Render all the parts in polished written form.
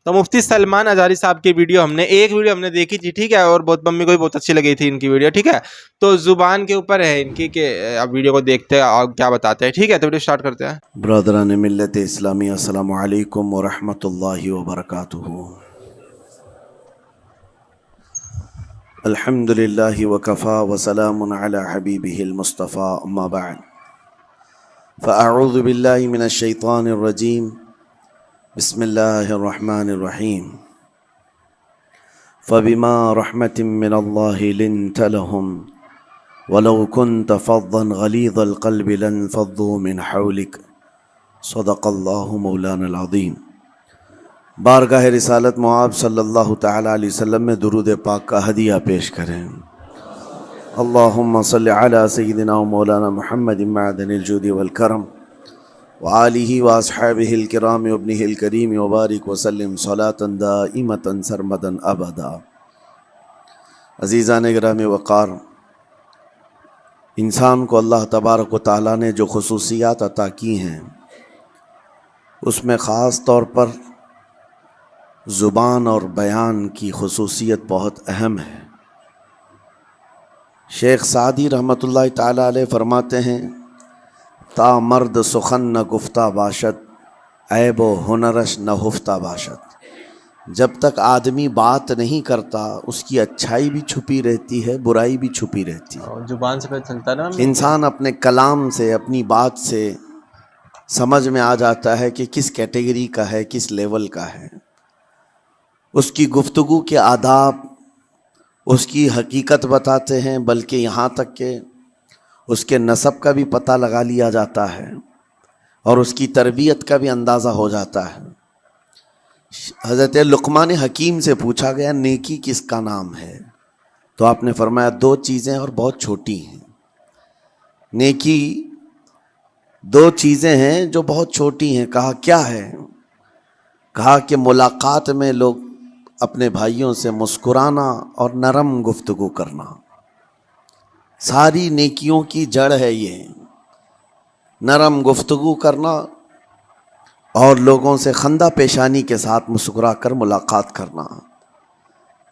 تو مفتی سلمان ازاری صاحب کی ویڈیو ہم نے دیکھی تھی، ٹھیک ہے، اور بہت ممی کو بھی بہت اچھی لگی تھی ان کی ویڈیو، ٹھیک ہے. تو زبان کے اوپر ہے ان کی کہ اب ویڈیو کو دیکھتے ہیں اور کیا بتاتے ہیں، ٹھیک ہے. تو ویڈیو اسٹارٹ کرتے ہیں. برادران ملت اسلامی، السلام علیکم ورحمۃ اللہ وبرکاتہ. الحمد للہ وکفا وسلام علی حبیبہ المصطفیٰ، اما بعد فاعوذ باللہ من الشیطان الرجیم، بسم اللہ الرحمن الرحیم. فبما رحمۃ من اللہ لنت لهم ولو كنت فظا غلیظ القلب لانفضوا من حولک. صدق اللہ مولانا العظیم. بارگاہ رسالت معاب صلی اللہ تعالی علیہ وسلم میں درود پاک کا ہدیہ پیش کریں. اللہم صلی علی سیدنا و مولانا محمد معدن الجود والکرم وآلہ واصحابہ الکرام وابنہ الکریم وبارک وسلم صلاۃ دائمۃ سرمدا ابدا. عزیزان گرامی وقار، انسان کو اللہ تبارک و تعالیٰ نے جو خصوصیات عطا کی ہیں اس میں خاص طور پر زبان اور بیان کی خصوصیت بہت اہم ہے. شیخ سعدی رحمۃ اللہ تعالی علیہ فرماتے ہیں، تا مرد سخن نہ گفتہ باشد، عیب و ہنرش نہ ہفتہ باشد. جب تک آدمی بات نہیں کرتا اس کی اچھائی بھی چھپی رہتی ہے، برائی بھی چھپی رہتی ہے. زبان سے پتہ چلتا نا، انسان اپنے کلام سے، اپنی بات سے سمجھ میں آ جاتا ہے کہ کس کیٹیگری کا ہے، کس لیول کا ہے. اس کی گفتگو کے آداب اس کی حقیقت بتاتے ہیں، بلکہ یہاں تک کہ اس کے نسب کا بھی پتہ لگا لیا جاتا ہے اور اس کی تربیت کا بھی اندازہ ہو جاتا ہے. حضرت لقمان حکیم سے پوچھا گیا نیکی کس کا نام ہے، تو آپ نے فرمایا دو چیزیں اور بہت چھوٹی ہیں. نیکی دو چیزیں ہیں جو بہت چھوٹی ہیں. کہا کیا ہے؟ کہا کہ ملاقات میں لوگ اپنے بھائیوں سے مسکرانا اور نرم گفتگو کرنا. ساری نیکیوں کی جڑ ہے یہ، نرم گفتگو کرنا اور لوگوں سے خندہ پیشانی کے ساتھ مسکرا کر ملاقات کرنا.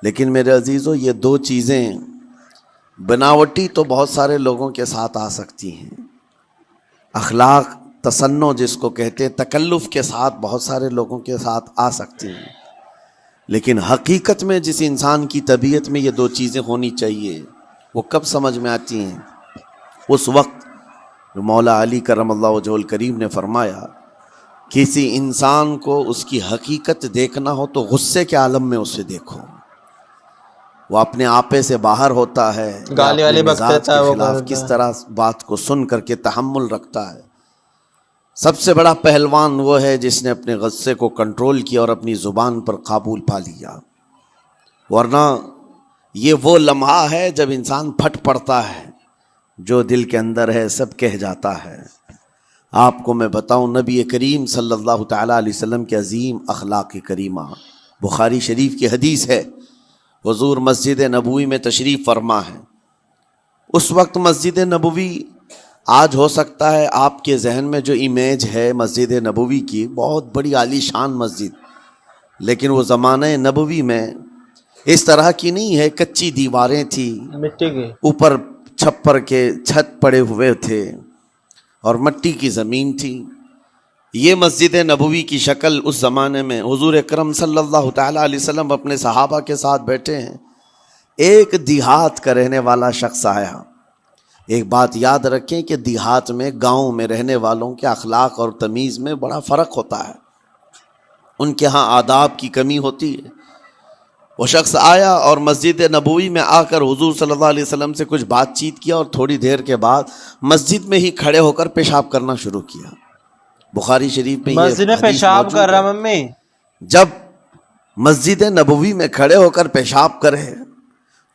لیکن میرے عزیزو، یہ دو چیزیں بناوٹی تو بہت سارے لوگوں کے ساتھ آ سکتی ہیں، اخلاق تصنع جس کو کہتے ہیں، تکلف کے ساتھ بہت سارے لوگوں کے ساتھ آ سکتی ہیں. لیکن حقیقت میں جس انسان کی طبیعت میں یہ دو چیزیں ہونی چاہیے وہ کب سمجھ میں آتی ہیں؟ اس وقت جو مولا علی کرم اللہ وجہہ الکریم نے فرمایا کسی انسان کو اس کی حقیقت دیکھنا ہو تو غصے کے عالم میں اسے دیکھو. وہ اپنے آپے سے باہر ہوتا ہے، گالی والی اپنے مزاج بکتا ہے، کے وہ خلاف کرتا کس ہے. طرح بات کو سن کر کے تحمل رکھتا ہے. سب سے بڑا پہلوان وہ ہے جس نے اپنے غصے کو کنٹرول کیا اور اپنی زبان پر قابو پا لیا. ورنہ یہ وہ لمحہ ہے جب انسان پھٹ پڑتا ہے، جو دل کے اندر ہے سب کہہ جاتا ہے. آپ کو میں بتاؤں، نبی کریم صلی اللہ تعالیٰ علیہ وسلم کے عظیم اخلاق کریمہ، بخاری شریف کی حدیث ہے، حضور مسجد نبوی میں تشریف فرما ہے. اس وقت مسجد نبوی، آج ہو سکتا ہے آپ کے ذہن میں جو امیج ہے مسجد نبوی کی، بہت بڑی عالی شان مسجد، لیکن وہ زمانہ نبوی میں اس طرح کی نہیں ہے. کچی دیواریں تھی، مٹی کی، اوپر چھپر کے چھت پڑے ہوئے تھے اور مٹی کی زمین تھی. یہ مسجد نبوی کی شکل اس زمانے میں حضور اکرم صلی اللہ تعالیٰ علیہ وسلم اپنے صحابہ کے ساتھ بیٹھے ہیں. ایک دیہات کا رہنے والا شخص آیا. ایک بات یاد رکھیں کہ دیہات میں، گاؤں میں رہنے والوں کے اخلاق اور تمیز میں بڑا فرق ہوتا ہے، ان کے ہاں آداب کی کمی ہوتی ہے. وہ شخص آیا اور مسجد نبوی میں آ کر حضور صلی اللہ علیہ وسلم سے کچھ بات چیت کیا اور تھوڑی دیر کے بعد مسجد میں ہی کھڑے ہو کر پیشاب کرنا شروع کیا. بخاری شریف میں یہ مسجد میں حدیث پیشاب موجود کر رہا ہے. ممی. جب مسجد نبوی میں کھڑے ہو کر پیشاب کرے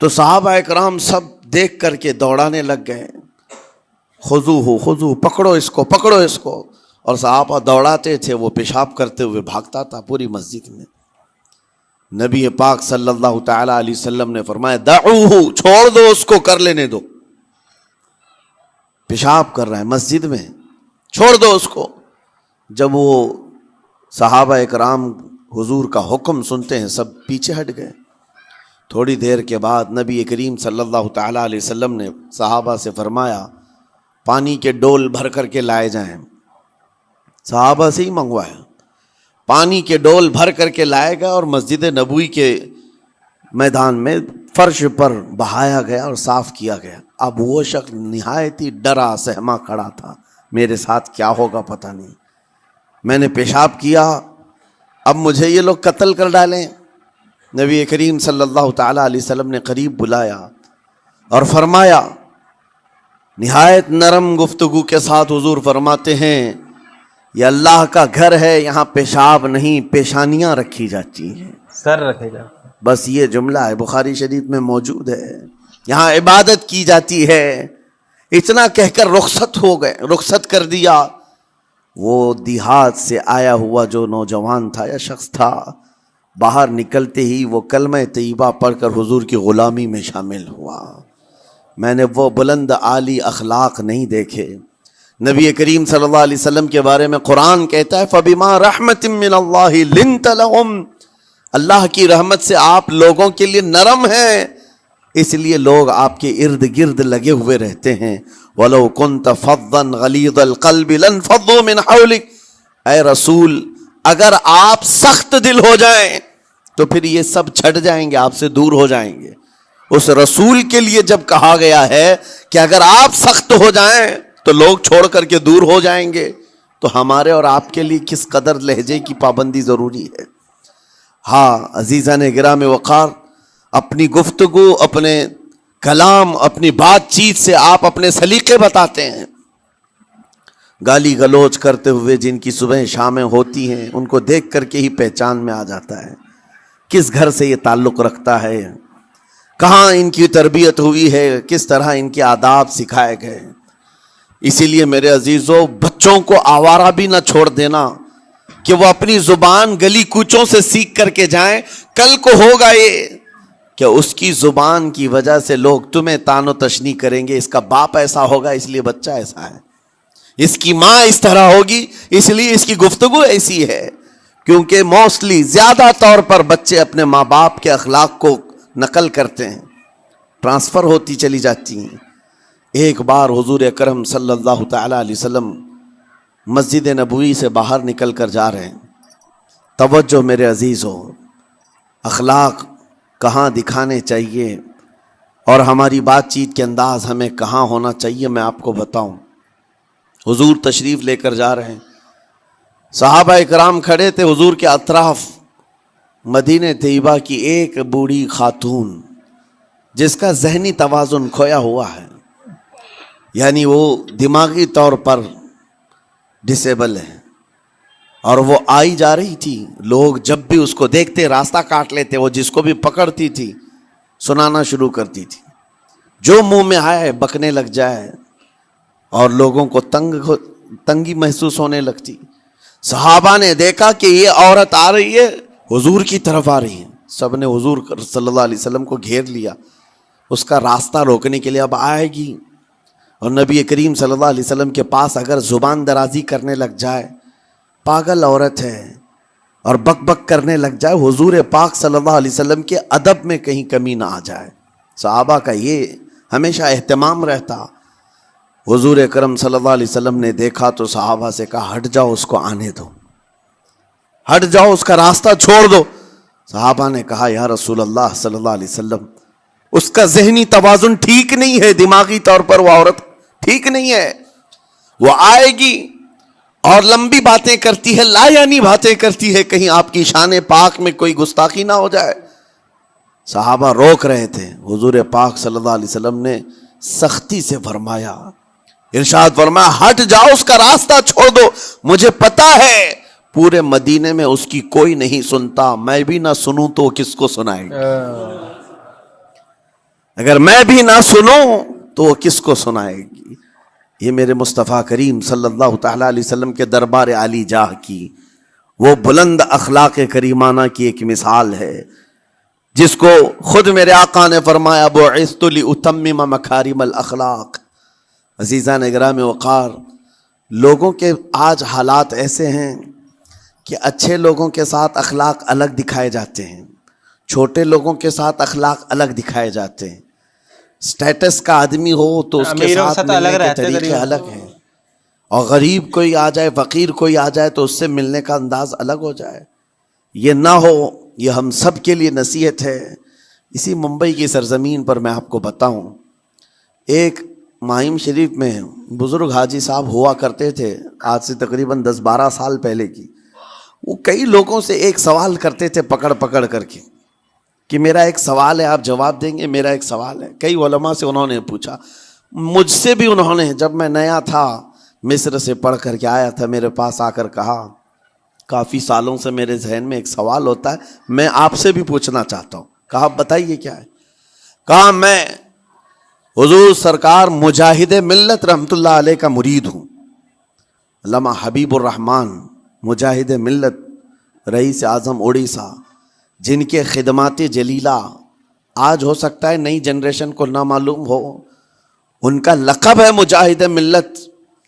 تو صحابہ اکرام سب دیکھ کر کے دوڑانے لگ گئے، خذوہ خذوہ، پکڑو اس کو، پکڑو اس کو. اور صحابہ دوڑاتے تھے، وہ پیشاب کرتے ہوئے بھاگتا تھا پوری مسجد میں. نبی پاک صلی اللہ تعالی علیہ وسلم نے فرمایا دعوہ، چھوڑ دو اس کو، کر لینے دو، پیشاب کر رہا ہے مسجد میں، چھوڑ دو اس کو. جب وہ صحابہ اکرام حضور کا حکم سنتے ہیں سب پیچھے ہٹ گئے. تھوڑی دیر کے بعد نبی کریم صلی اللہ تعالیٰ علیہ وسلم نے صحابہ سے فرمایا پانی کے ڈول بھر کر کے لائے جائیں. صحابہ سے ہی منگوایا, پانی کے ڈول بھر کر کے لائے گئے اور مسجد نبوی کے میدان میں فرش پر بہایا گیا اور صاف کیا گیا. اب وہ شخص نہایت ہی ڈرا سہما کھڑا تھا, میرے ساتھ کیا ہوگا پتہ نہیں, میں نے پیشاب کیا, اب مجھے یہ لوگ قتل کر ڈالیں. نبی کریم صلی اللہ تعالیٰ علیہ وسلم نے قریب بلایا اور فرمایا, نہایت نرم گفتگو کے ساتھ حضور فرماتے ہیں یہ اللہ کا گھر ہے, یہاں پیشاب نہیں پیشانیاں رکھی جاتی ہیں, سر رکھے جا. بس یہ جملہ ہے, بخاری شریف میں موجود ہے. یہاں عبادت کی جاتی ہے. اتنا کہہ کر رخصت ہو گئے, رخصت کر دیا. وہ دیہات سے آیا ہوا جو نوجوان تھا یا شخص تھا, باہر نکلتے ہی وہ کلمہ طیبہ پڑھ کر حضور کی غلامی میں شامل ہوا. میں نے وہ بلند عالی اخلاق نہیں دیکھے. نبی کریم صلی اللہ علیہ وسلم کے بارے میں قرآن کہتا ہے فَبِمَا رَحْمَةٍ مِّنَ اللَّهِ لِنْتَ لَهُمْ, اللہ کی رحمت سے آپ لوگوں کے لیے نرم ہیں, اس لیے لوگ آپ کے ارد گرد لگے ہوئے رہتے ہیں. وَلَوْ كُنْتَ فَظًّا غَلِيظَ الْقَلْبِ لَانْفَضُّوا مِنْ حَوْلِكَ, اے رسول اگر آپ سخت دل ہو جائیں تو پھر یہ سب چھٹ جائیں گے, آپ سے دور ہو جائیں گے. اس رسول کے لیے جب کہا گیا ہے کہ اگر آپ سخت ہو جائیں تو لوگ چھوڑ کر کے دور ہو جائیں گے, تو ہمارے اور آپ کے لیے کس قدر لہجے کی پابندی ضروری ہے. ہاں عزیزان گرام وقار, اپنی گفتگو, اپنے کلام, اپنی بات چیت سے آپ اپنے سلیقے بتاتے ہیں. گالی گلوچ کرتے ہوئے جن کی صبح شامیں ہوتی ہیں ان کو دیکھ کر کے ہی پہچان میں آ جاتا ہے کس گھر سے یہ تعلق رکھتا ہے, کہاں ان کی تربیت ہوئی ہے, کس طرح ان کے آداب سکھائے گئے. اسی لیے میرے عزیزو, بچوں کو آوارہ بھی نہ چھوڑ دینا کہ وہ اپنی زبان گلی کوچوں سے سیکھ کر کے جائیں. کل کو ہوگا یہ کہ اس کی زبان کی وجہ سے لوگ تمہیں تان و تشنیع کریں گے, اس کا باپ ایسا ہوگا اس لیے بچہ ایسا ہے, اس کی ماں اس طرح ہوگی اس لیے اس کی گفتگو ایسی ہے. کیونکہ موسٹلی زیادہ طور پر بچے اپنے ماں باپ کے اخلاق کو نقل کرتے ہیں, ٹرانسفر ہوتی چلی جاتی ہیں. ایک بار حضور اکرم صلی اللہ تعالیٰ علیہ وسلم مسجد نبوی سے باہر نکل کر جا رہے ہیں. توجہ میرے عزیزو, اخلاق کہاں دکھانے چاہیے اور ہماری بات چیت کے انداز ہمیں کہاں ہونا چاہیے میں آپ کو بتاؤں. حضور تشریف لے کر جا رہے ہیں, صحابہ اکرام کھڑے تھے حضور کے اطراف. مدینہ طیبہ کی ایک بوڑھی خاتون جس کا ذہنی توازن کھویا ہوا ہے, یعنی وہ دماغی طور پر ڈسیبل ہے, اور وہ آئی جا رہی تھی. لوگ جب بھی اس کو دیکھتے راستہ کاٹ لیتے, وہ جس کو بھی پکڑتی تھی سنانا شروع کرتی تھی, جو منہ میں آئے بکنے لگ جائے, اور لوگوں کو تنگی محسوس ہونے لگتی. صحابہ نے دیکھا کہ یہ عورت آ رہی ہے, حضور کی طرف آ رہی ہے. سب نے حضور صلی اللہ علیہ وسلم کو گھیر لیا, اس کا راستہ روکنے کے لیے. اب آئے گی اور نبی کریم صلی اللہ علیہ وسلم کے پاس اگر زبان درازی کرنے لگ جائے, پاگل عورت ہے, اور بک بک کرنے لگ جائے, حضور پاک صلی اللہ علیہ وسلم کے ادب میں کہیں کمی نہ آ جائے. صحابہ کا یہ ہمیشہ اہتمام رہتا. حضور اکرم صلی اللہ علیہ وسلم نے دیکھا تو صحابہ سے کہا ہٹ جاؤ, اس کو آنے دو, ہٹ جاؤ, اس کا راستہ چھوڑ دو. صحابہ نے کہا یا رسول اللہ صلی اللہ علیہ وسلم, اس کا ذہنی توازن ٹھیک نہیں ہے, دماغی طور پر وہ عورت ٹھیک نہیں ہے. وہ آئے گی اور لمبی باتیں کرتی ہے, لا یعنی باتیں کرتی ہے, کہیں آپ کی شان پاک میں کوئی گستاخی نہ ہو جائے. صحابہ روک رہے تھے. حضور پاک صلی اللہ علیہ وسلم نے سختی سے فرمایا, ارشاد فرمایا ہٹ جاؤ, اس کا راستہ چھوڑ دو. مجھے پتا ہے پورے مدینے میں اس کی کوئی نہیں سنتا, میں بھی نہ سنوں تو کس کو سنائے گی, اگر میں بھی نہ سنوں تو وہ کس کو سنائے گی. یہ میرے مصطفیٰ کریم صلی اللہ تعالیٰ علیہ وسلم کے دربار عالی جاہ کی وہ بلند اخلاق کریمانہ کی ایک مثال ہے, جس کو خود میرے آقا نے فرمایا بعثت لأتمم مکارم الاخلاق. عزیزان گرامی وقار, لوگوں کے آج حالات ایسے ہیں کہ اچھے لوگوں کے ساتھ اخلاق الگ دکھائے جاتے ہیں، چھوٹے لوگوں کے ساتھ اخلاق الگ دکھائے جاتے ہیں. سٹیٹس کا آدمی ہو تو اس کے امیروں کے ساتھ ساتھ الگ ملنے کے رہتے طریقے غریب. الگ ہیں، اور غریب کوئی آ جائے، فقیر کوئی آ جائے تو اس سے ملنے کا انداز الگ ہو جائے. یہ نہ ہو، یہ ہم سب کے لیے نصیحت ہے. اسی ممبئی کی سرزمین پر میں آپ کو بتاؤں، ایک ماہم شریف میں بزرگ حاجی صاحب ہوا کرتے تھے، آج سے تقریباً 10-12 سال پہلے کی. وہ کئی لوگوں سے ایک سوال کرتے تھے پکڑ پکڑ کر کے کہ میرا ایک سوال ہے، آپ جواب دیں گے، میرا ایک سوال ہے. کئی علماء سے انہوں نے پوچھا، مجھ سے بھی انہوں نے، جب میں نیا تھا مصر سے پڑھ کر کے آیا تھا، میرے پاس آ کر کہا کافی سالوں سے میرے ذہن میں ایک سوال ہوتا ہے، میں آپ سے بھی پوچھنا چاہتا ہوں. کہا بتائیے کیا ہے. کہا میں حضور سرکار مجاہد ملت رحمت اللہ علیہ کا مرید ہوں. علامہ حبیب الرحمن مجاہد ملت، رئیس اعظم اڑیسہ، جن کے خدمات جلیلہ آج ہو سکتا ہے نئی جنریشن کو نہ معلوم ہو، ان کا لقب ہے مجاہد ملت،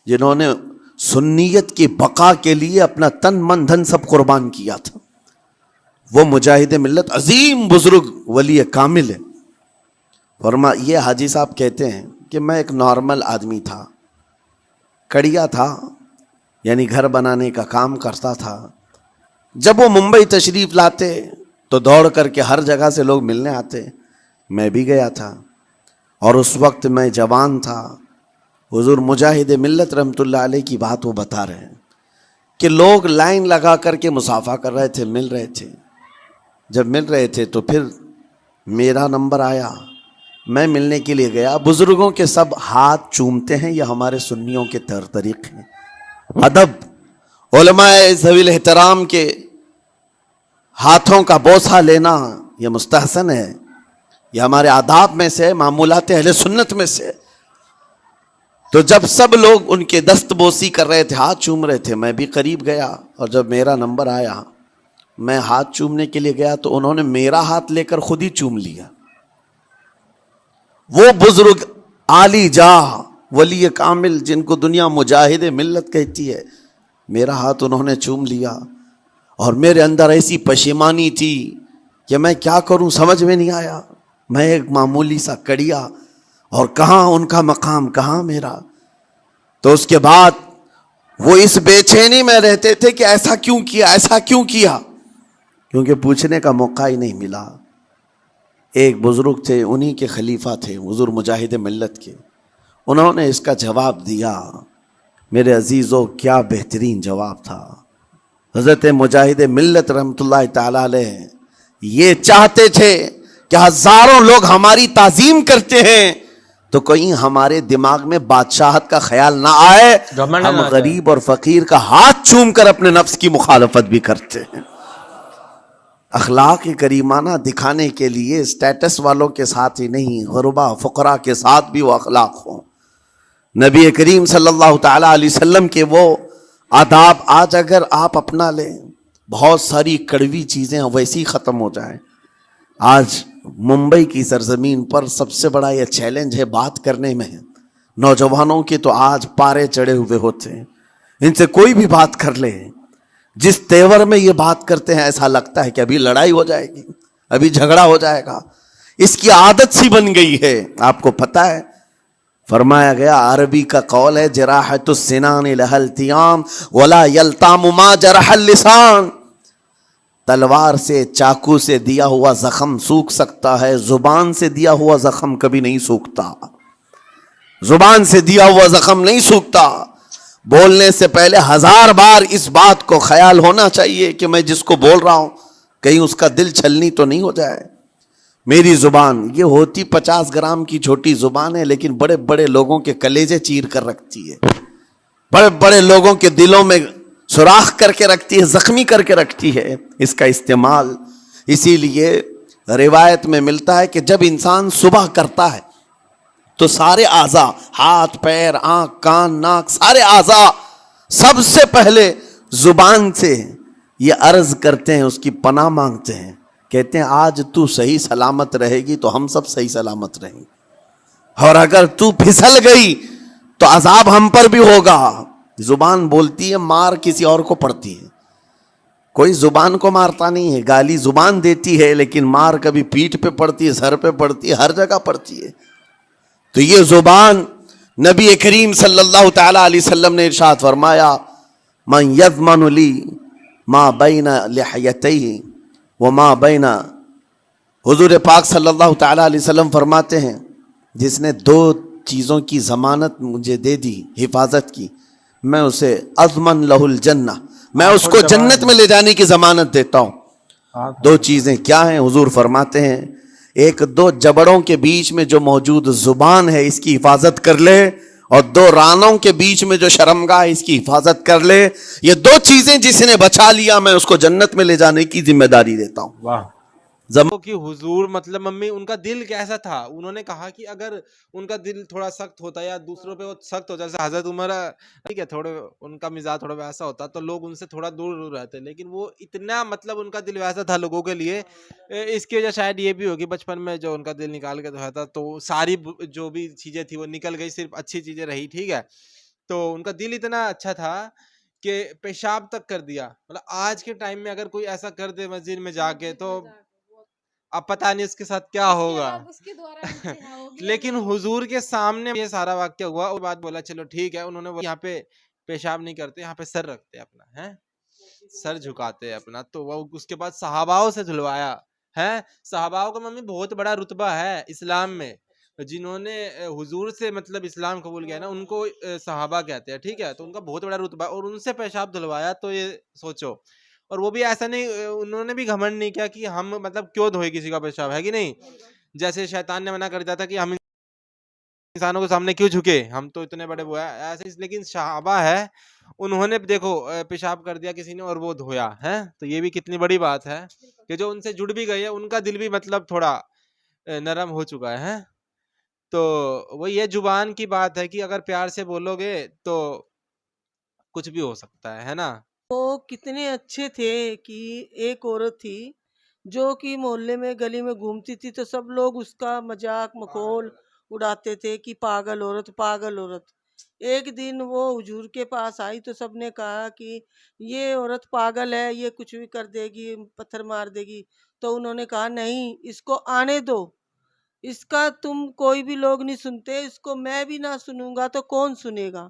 جنہوں نے سنیت کی بقا کے لیے اپنا تن من دھن سب قربان کیا تھا. وہ مجاہد ملت عظیم بزرگ ولی کامل ہے. فرما یہ حاجی صاحب کہتے ہیں کہ میں ایک نارمل آدمی تھا، کڑیا تھا، یعنی گھر بنانے کا کام کرتا تھا. جب وہ ممبئی تشریف لاتے تو دوڑ کر کے ہر جگہ سے لوگ ملنے آتے، میں بھی گیا تھا. اور اس وقت میں جوان تھا. حضور مجاہد ملت رحمت اللہ علیہ کی بات وہ بتا رہے ہیں کہ لوگ لائن لگا کر کے مصافحہ کر رہے تھے، مل رہے تھے. جب مل رہے تھے تو پھر میرا نمبر آیا، میں ملنے کے لیے گیا. بزرگوں کے سب ہاتھ چومتے ہیں، یہ ہمارے سنیوں کے طریقے ہیں. ادب، علماء ذوی الاحترام کے ہاتھوں کا بوسہ لینا یہ مستحسن ہے، یہ ہمارے آداب میں سے، معمولات اہل سنت میں سے. تو جب سب لوگ ان کے دست بوسی کر رہے تھے، ہاتھ چوم رہے تھے، میں بھی قریب گیا. اور جب میرا نمبر آیا، میں ہاتھ چومنے کے لیے گیا تو انہوں نے میرا ہاتھ لے کر خود ہی چوم لیا. وہ بزرگ عالی جاہ ولی کامل جن کو دنیا مجاہد ملت کہتی ہے، میرا ہاتھ انہوں نے چوم لیا. اور میرے اندر ایسی پشیمانی تھی کہ میں کیا کروں سمجھ میں نہیں آیا. میں ایک معمولی سا کڑیا، اور کہاں ان کا مقام، کہاں میرا. تو اس کے بعد وہ اس بے چینی میں رہتے تھے کہ ایسا کیوں کیا، ایسا کیوں کیا، کیونکہ پوچھنے کا موقع ہی نہیں ملا. ایک بزرگ تھے، انہی کے خلیفہ تھے حضور مجاہد ملت کے، انہوں نے اس کا جواب دیا. میرے عزیزو کیا بہترین جواب تھا. حضرت مجاہد ملت رحمت اللہ تعالی علیہ یہ چاہتے تھے کہ ہزاروں لوگ ہماری تعظیم کرتے ہیں تو کہیں ہمارے دماغ میں بادشاہت کا خیال نہ آئے، ہم غریب اور فقیر کا ہاتھ چوم کر اپنے نفس کی مخالفت بھی کرتے ہیں. اخلاق کریمانہ دکھانے کے لیے سٹیٹس والوں کے ساتھ ہی نہیں، غربا فقراء کے ساتھ بھی وہ اخلاق ہوں. نبی کریم صلی اللہ تعالی علیہ وسلم کے وہ آداب آج اگر آپ اپنا لیں، بہت ساری کڑوی چیزیں ویسی ختم ہو جائیں. آج ممبئی کی سرزمین پر سب سے بڑا یہ چیلنج ہے بات کرنے میں. نوجوانوں کے تو آج پارے چڑھے ہوئے ہوتے ہیں، ان سے کوئی بھی بات کر لے، جس تیور میں یہ بات کرتے ہیں ایسا لگتا ہے کہ ابھی لڑائی ہو جائے گی، ابھی جھگڑا ہو جائے گا. اس کی عادت سی بن گئی ہے. آپ کو پتہ ہے فرمایا گیا، عربی کا قول ہے جراحت السنان لها التیام ولا یلتام ما جرح اللسان. تلوار سے، چاقو سے دیا ہوا زخم سوکھ سکتا ہے، زبان سے دیا ہوا زخم کبھی نہیں سوکھتا. زبان سے دیا ہوا زخم نہیں سوکھتا. بولنے سے پہلے 1000 بار اس بات کو خیال ہونا چاہیے کہ میں جس کو بول رہا ہوں کہیں اس کا دل چھلنی تو نہیں ہو جائے. میری زبان یہ ہوتی 50 گرام کی چھوٹی زبان ہے، لیکن بڑے بڑے لوگوں کے کلیجے چیر کر رکھتی ہے، بڑے بڑے لوگوں کے دلوں میں سوراخ کر کے رکھتی ہے، زخمی کر کے رکھتی ہے اس کا استعمال. اسی لیے روایت میں ملتا ہے کہ جب انسان صبح کرتا ہے تو سارے اعضاء، ہاتھ پیر آنکھ کان ناک، سارے اعضاء سب سے پہلے زبان سے یہ عرض کرتے ہیں، اس کی پناہ مانگتے ہیں، کہتے ہیں آج تو صحیح سلامت رہے گی تو ہم سب صحیح سلامت رہیں گے، اور اگر تو پھسل گئی تو عذاب ہم پر بھی ہوگا. زبان بولتی ہے، مار کسی اور کو پڑتی ہے. کوئی زبان کو مارتا نہیں ہے, گالی زبان دیتی ہے, لیکن مار کبھی پیٹھ پہ پڑتی ہے, سر پہ پڑتی ہے, ہر جگہ پڑتی ہے. تو یہ زبان نبی کریم صلی اللہ تعالی علیہ وسلم نے ارشاد فرمایا, من یضمن لی ما بین لحیتیہ وما بین, حضور پاک صلی اللہ تعالی علیہ وسلم فرماتے ہیں جس نے دو چیزوں کی ضمانت مجھے دے دی, حفاظت کی, میں اسے اضمن لہ الجنہ, میں اس کو جنت میں لے جانے کی ضمانت دیتا ہوں. دو چیزیں کیا ہیں؟ حضور فرماتے ہیں ایک دو جبڑوں کے بیچ میں جو موجود زبان ہے اس کی حفاظت کر لے, اور دو رانوں کے بیچ میں جو شرمگاہ ہے اس کی حفاظت کر لے. یہ دو چیزیں جس نے بچا لیا میں اس کو جنت میں لے جانے کی ذمہ داری دیتا ہوں. واہ. کہ حضور مطلب ممی ان کا دل کیسا تھا, انہوں نے کہا کہ اگر ان کا دل تھوڑا سخت ہوتا یا دوسروں پہ وہ سخت ہوتا, جیسے حضرت عمر ٹھیک ہے تھوڑے ان کا مزاج تھوڑا ویسا ہوتا تو لوگ ان سے تھوڑا دور دور رہتے, لیکن وہ اتنا مطلب ان کا دل ویسا تھا لوگوں کے لیے. اس کی وجہ شاید یہ بھی ہوگی بچپن میں جو ان کا دل نکال کے دھویا تھا تو ساری جو بھی چیزیں تھی وہ نکل گئی, صرف اچھی چیزیں رہی. ٹھیک ہے, تو ان کا دل اتنا اچھا تھا کہ پیشاب تک کر دیا. مطلب آج کے ٹائم میں اگر کوئی ایسا کر دے مسجد میں جا کے تو اب پتہ نہیں اس کے ساتھ کیا ہوگا. لیکن حضور کے سامنے یہ سارا واقعہ ہوا اور بعد بولا چلو ٹھیک ہے, انہوں نے یہاں پہ پیشاب نہیں کرتے, یہاں پہ سر رکھتے اپنا, ہے سر جھکاتے اپنا. تو وہ اس کے بعد صحاباؤں سے دھلوایا ہے. صحاباؤں کا ممی بہت بڑا رتبہ ہے اسلام میں, جنہوں نے حضور سے مطلب اسلام قبول کیا نا ان کو صحابہ کہتے ہیں. ٹھیک ہے, تو ان کا بہت بڑا رتبہ, اور ان سے پیشاب دھلوایا تو یہ سوچو. اور وہ بھی ایسا نہیں, انہوں نے بھی گھمنڈ نہیں کیا کہ ہم مطلب کیوں دھوئے کسی کا پیشاب, ہے کہ نہیں. جیسے شیطان نے منع کر دیا تھا کہ ہم انسانوں کے سامنے کیوں جھکے, ہم تو اتنے بڑے وہ ہیں ایسے. لیکن صحابہ ہے, انہوں نے دیکھو پیشاب کر دیا کسی نے اور وہ دھویا ہے, تو یہ بھی کتنی بڑی بات ہے کہ جو ان سے جڑ بھی گئی ہے ان کا دل بھی مطلب تھوڑا نرم ہو چکا ہے. تو وہ یہ زبان کی بات ہے کہ اگر پیار سے بولو گے تو کچھ بھی ہو سکتا ہے نا. وہ کتنے اچھے تھے کہ ایک عورت تھی جو کہ محلے میں گلی میں گھومتی تھی تو سب لوگ اس کا مذاق مخول اڑاتے تھے کہ پاگل عورت پاگل عورت. ایک دن وہ حضور کے پاس آئی تو سب نے کہا کہ یہ عورت پاگل ہے, یہ کچھ بھی کر دے گی, پتھر مار دے گی. تو انہوں نے کہا نہیں, اس کو آنے دو, اس کا تم کوئی بھی لوگ نہیں سنتے, اس کو میں بھی نہ سنوں گا تو کون سنے گا.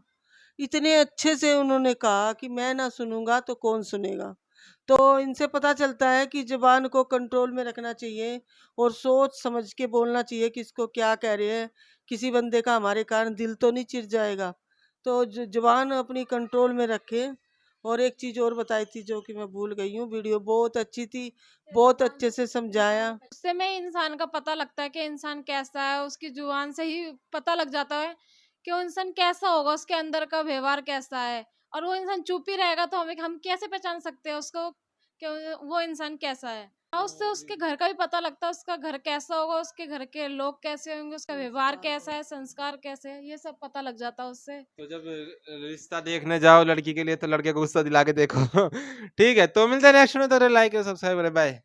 اتنے اچھے سے انہوں نے کہا کہ میں نہ سنوں گا تو کون سنے گا. تو ان سے پتہ چلتا ہے کہ زبان کو کنٹرول میں رکھنا چاہیے اور سوچ سمجھ کے بولنا چاہیے کہ اس کو کیا کہہ رہے ہیں. کسی بندے کا ہمارے کارن دل تو نہیں چر جائے گا, تو زبان اپنی کنٹرول میں رکھے. اور ایک چیز اور بتائی تھی جو کہ میں بھول گئی ہوں, ویڈیو بہت اچھی تھی, بہت اچھے سے سمجھایا. اس سے میں انسان کا پتہ لگتا ہے کہ انسان کیسا ہے, اس کی زبان سے ہی پتہ لگ جاتا ہے کہ وہ انسان کیسا ہوگا, اس کے اندر کا ویوہار کیسا ہے. اور وہ انسان چپ ہی رہے گا تو ہم کیسے پہچان سکتے ہیں اس کو کہ وہ انسان کیسا ہے. اور اس سے اس کے گھر کا بھی پتہ لگتا ہے, اس کا گھر کیسا ہوگا, اس کے گھر کے لوگ کیسے ہوں گے, اس کا ویوہار کیسا ہے, سنسکار کیسے ہے, یہ سب پتہ لگ جاتا ہے اس سے. تو جب رشتہ دیکھنے جاؤ لڑکی کے لیے تو لڑکے کو غصہ دلا کے دیکھو. ٹھیک ہے, تو ملتے ہیں نیکسٹ میں, تو لائک اور سبسکرائب کریں, بائے.